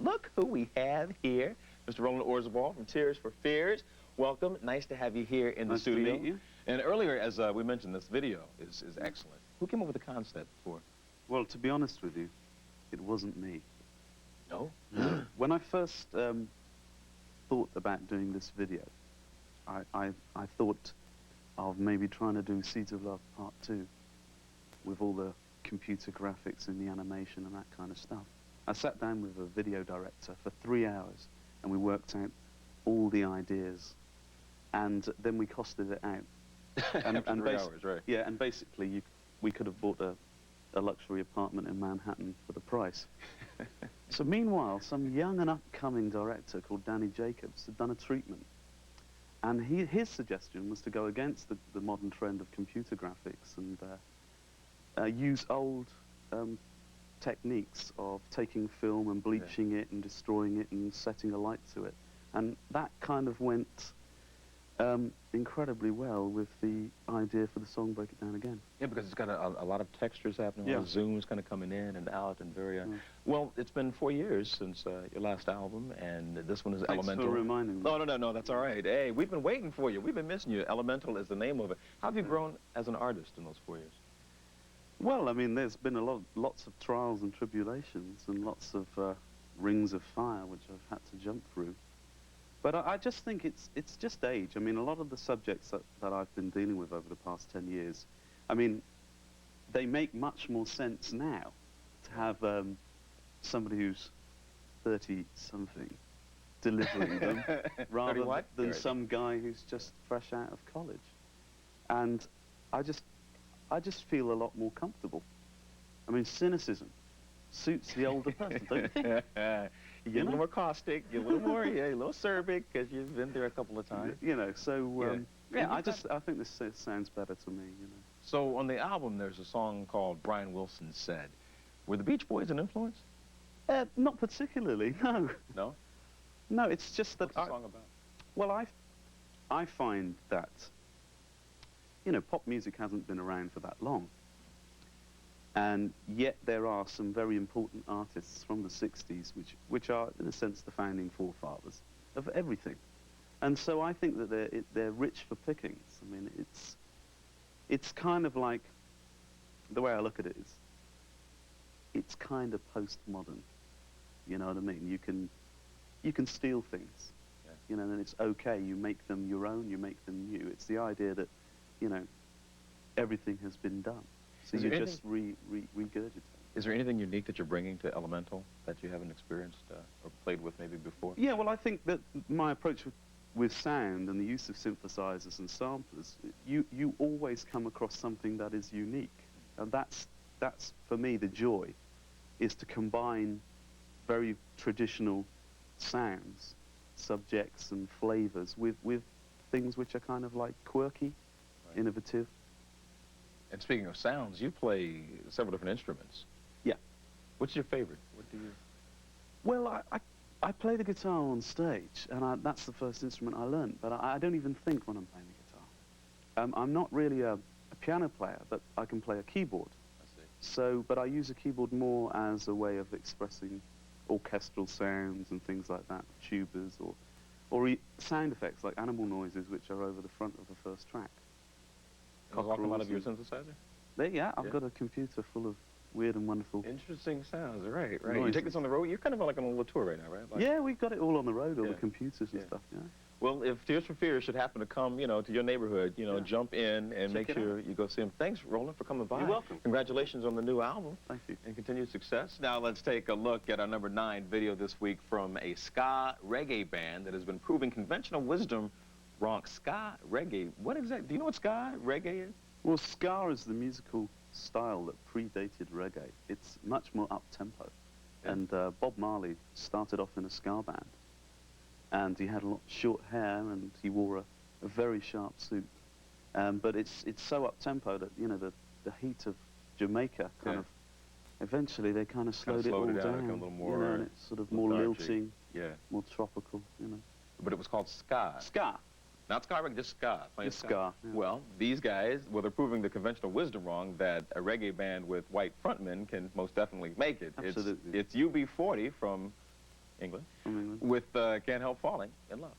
look who we have here. Mr. Roland Orzabal from Tears for Fears. Welcome. Nice to have you here in the studio. Nice to meet you. And earlier, as we mentioned, this video is excellent. Who came up with the concept for? Well, to be honest with you, it wasn't me. No? When I first thought about doing this video, I thought of maybe trying to do Seeds of Love Part 2 with all the computer graphics and the animation and that kind of stuff. I sat down with a video director for 3 hours and we worked out all the ideas, and then we costed it out. And 3 hours, right? Yeah, and basically we could have bought a luxury apartment in Manhattan for the price. So meanwhile, some young and upcoming director called Danny Jacobs had done a treatment. And his suggestion was to go against the modern trend of computer graphics and use old techniques of taking film and bleaching it and destroying it and setting a light to it. And that kind of went incredibly well with the idea for the song Break It Down Again. Yeah, because it's got a lot of textures happening, a lot of zooms kind of coming in and out and very... Well, it's been 4 years since your last album, and this one is Elemental. Thanks for reminding me. No, that's all right. Hey, we've been waiting for you. We've been missing you. Elemental is the name of it. How have you grown as an artist in those 4 years? Well, I mean, there's been lots of trials and tribulations and lots of rings of fire which I've had to jump through. But I just think it's just age. I mean, a lot of the subjects that I've been dealing with over the past 10 years, I mean, they make much more sense now to have somebody who's 30-something delivering them rather than some guy who's just fresh out of college. And I just feel a lot more comfortable. I mean, cynicism suits the older person, don't you think? You get a little more caustic, a little more, a little acerbic, because you've been there a couple of times. You know, so, I think this sounds better to me, you know. So on the album, there's a song called Brian Wilson Said. Were the Beach Boys an influence? Not particularly, no. No? No, it's just that... What's the song about? Well, I find that, you know, pop music hasn't been around for that long. And yet there are some very important artists from the 60s which are, in a sense, the founding forefathers of everything. And so I think that they're rich for pickings. I mean, it's kind of like, the way I look at it is, it's kind of postmodern. You know what I mean? You can steal things, you know, and it's okay. You make them your own, you make them new. It's the idea that, you know, everything has been done. So you just regurgitate. Is there anything unique that you're bringing to Elemental that you haven't experienced or played with maybe before? Yeah, well, I think that my approach with sound and the use of synthesizers and samplers, you always come across something that is unique. And that's for me, the joy, is to combine very traditional sounds, subjects and flavors with things which are kind of like quirky, innovative. And speaking of sounds, you play several different instruments. Yeah. What's your favorite? What do you... Well, I play the guitar on stage, and that's the first instrument I learned, but I don't even think when I'm playing the guitar. I'm not really a piano player, but I can play a keyboard. I see. So, but I use a keyboard more as a way of expressing orchestral sounds and things like that, tubas or sound effects like animal noises, which are over the front of the first track. Can you walk them out of your synthesizer? Yeah, I've got a computer full of weird and wonderful... Interesting sounds, right. Noises. You take this on the road? You're kind of like on a little tour right now, right? Like, yeah, we've got it all on the road, all the computers and stuff, yeah. Well, if Tears for Fears should happen to come, you know, to your neighborhood, you know, jump in and make sure you go see them. Thanks, Roland, for coming by. You're welcome. Congratulations on the new album. Thank you. And continued success. Now let's take a look at our number 9 video this week from a ska reggae band that has been proving conventional wisdom wrong. Ska reggae. What exactly? Do you know what ska reggae is? Well, ska is the musical style that predated reggae. It's much more up-tempo. Yeah. And Bob Marley started off in a ska band. And he had a lot of short hair, and he wore a very sharp suit. But it's so up-tempo that, you know, the heat of Jamaica kind of, eventually they kind of slowed it all down. Become a little more, you know, and it's sort of more lilting, more tropical, you know. But it was called ska. Ska. Not ska reggae, just ska. Just ska. Yeah. Well, these guys, well, they're proving the conventional wisdom wrong that a reggae band with white frontmen can most definitely make it. Absolutely. It's UB40 from England, From England. with Can't Help Falling in Love.